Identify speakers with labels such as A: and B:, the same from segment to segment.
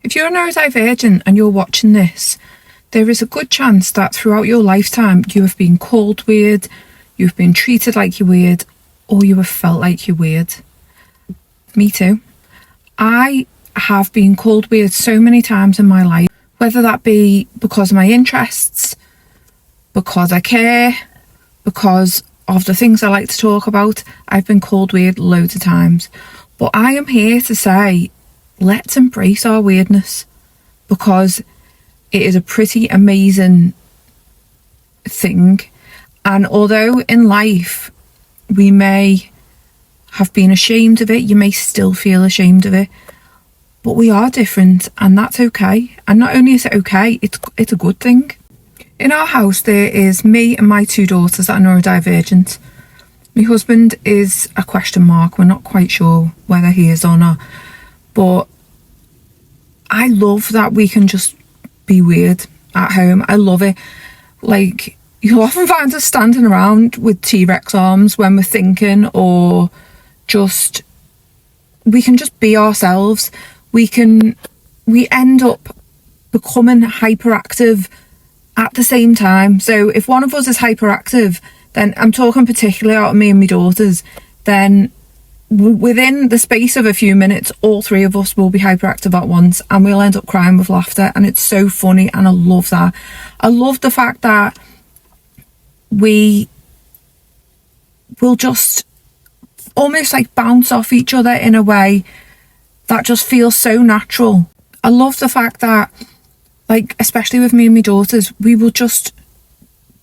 A: If you're neurodivergent and you're watching this, there is a good chance that throughout your lifetime you have been called weird, you've been treated like you're weird, or you have felt like you're weird. Me too. I have been called weird so many times in my life, whether that be because of my interests, because I care, because of the things I like to talk about. I've been called weird loads of times. But I am here to say, let's embrace our weirdness, because it is a pretty amazing thing. And although in life we may have been ashamed of it, you may still feel ashamed of it, but we are different, and that's okay. And not only is it okay, it's a good thing. In our house there is me and my 2 daughters that are neurodivergent. My husband is a question mark. We're not quite sure whether he is or not, but I love that we can just be weird at home. I love it. Like, you'll often find us standing around with T-Rex arms when we're thinking, or just, we can just be ourselves. We end up becoming hyperactive at the same time. So if one of us is hyperactive, then I'm talking particularly out of me and my daughters, then within the space of a few minutes, all 3 of us will be hyperactive at once, and we'll end up crying with laughter, and it's so funny, and I love that. I love the fact that we will just almost like bounce off each other in a way that just feels so natural. I love the fact that, like, especially with me and my daughters, we will just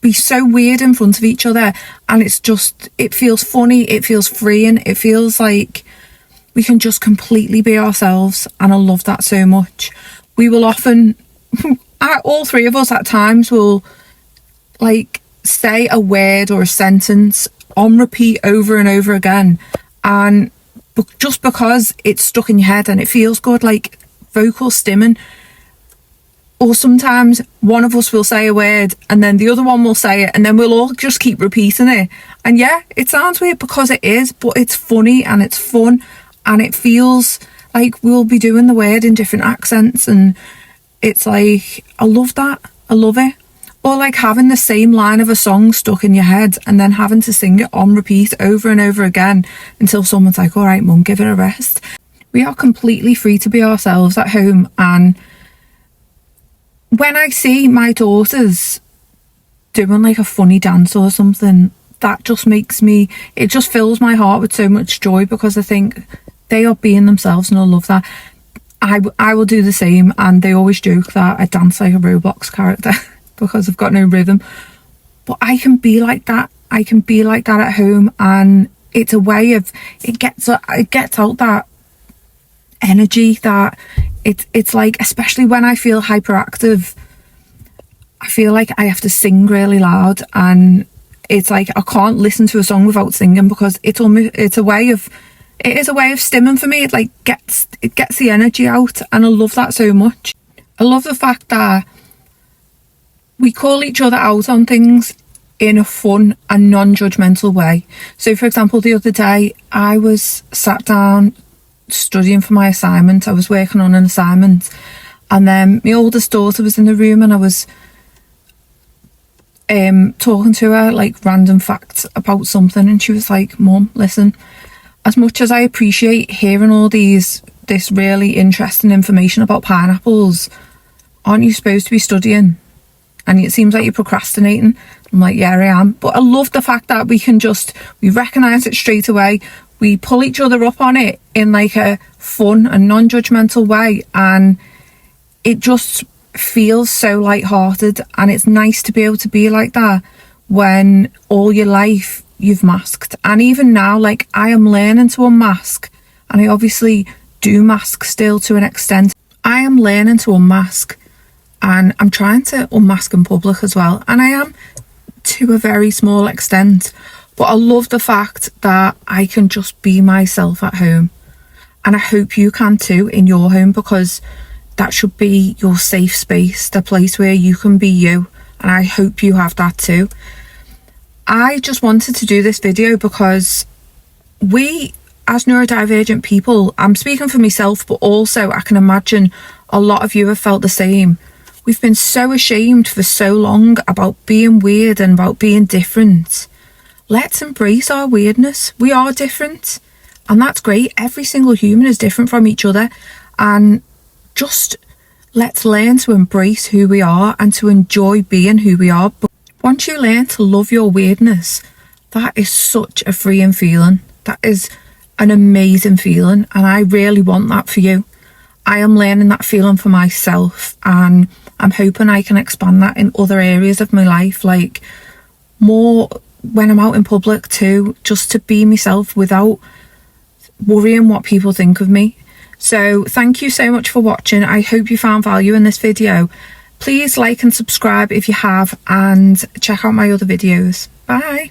A: be so weird in front of each other, and it feels funny, it feels freeing, it feels like we can just completely be ourselves, and I love that so much. We will often all 3 of us at times will like say a word or a sentence on repeat over and over again, and just because it's stuck in your head and it feels good, like vocal stimming. Or sometimes one of us will say a word and then the other one will say it, and then we'll all just keep repeating it. And yeah, it sounds weird because it is, but it's funny and it's fun, and it feels like we'll be doing the word in different accents, and it's like, I love that. I love it. Or like having the same line of a song stuck in your head and then having to sing it on repeat over and over again until someone's like, all right, mum, give it a rest. We are completely free to be ourselves at home, and when I see my daughters doing like a funny dance or something, that just it just fills my heart with so much joy, because I think they are being themselves, and I love that. I will do the same, and they always joke that I dance like a Roblox character because I've got no rhythm. But I can be like that. I can be like that at home, and it's a way of, it gets out that energy that it's like, especially when I feel hyperactive, I feel like I have to sing really loud, and it's like I can't listen to a song without singing, because it is a way of stimming for me. It like gets the energy out, and I love that so much. I love the fact that we call each other out on things in a fun and non-judgmental way. So for example, the other day I was sat down studying for my assignment. I was working on an assignment, and then my oldest daughter was in the room, and I was talking to her like random facts about something, and she was like, Mum, listen, as much as I appreciate hearing all this really interesting information about pineapples, aren't you supposed to be studying? And it seems like you're procrastinating. I'm like, yeah, I am. But I love the fact that we recognise it straight away. We pull each other up on it in like a fun and non-judgmental way, and it just feels so light-hearted, and it's nice to be able to be like that when all your life you've masked. And even now, like, I am learning to unmask, and I obviously do mask still to an extent. I am learning to unmask, and I'm trying to unmask in public as well, and I am to a very small extent. But I love the fact that I can just be myself at home, and I hope you can too in your home, because that should be your safe space, the place where you can be you, and I hope you have that too. I just wanted to do this video because we as neurodivergent people, I'm speaking for myself, but also I can imagine a lot of you have felt the same. We've been so ashamed for so long about being weird and about being different. Let's embrace our weirdness. We are different, and that's great. Every single human is different from each other, and just let's learn to embrace who we are and to enjoy being who we are. But once you learn to love your weirdness, that is such a freeing feeling. That is an amazing feeling, and I really want that for you. I am learning that feeling for myself, and I'm hoping I can expand that in other areas of my life, like more when I'm out in public too, just to be myself without worrying what people think of me. So thank you so much for watching. I hope you found value in this video. Please like and subscribe if you have, and check out my other videos. Bye.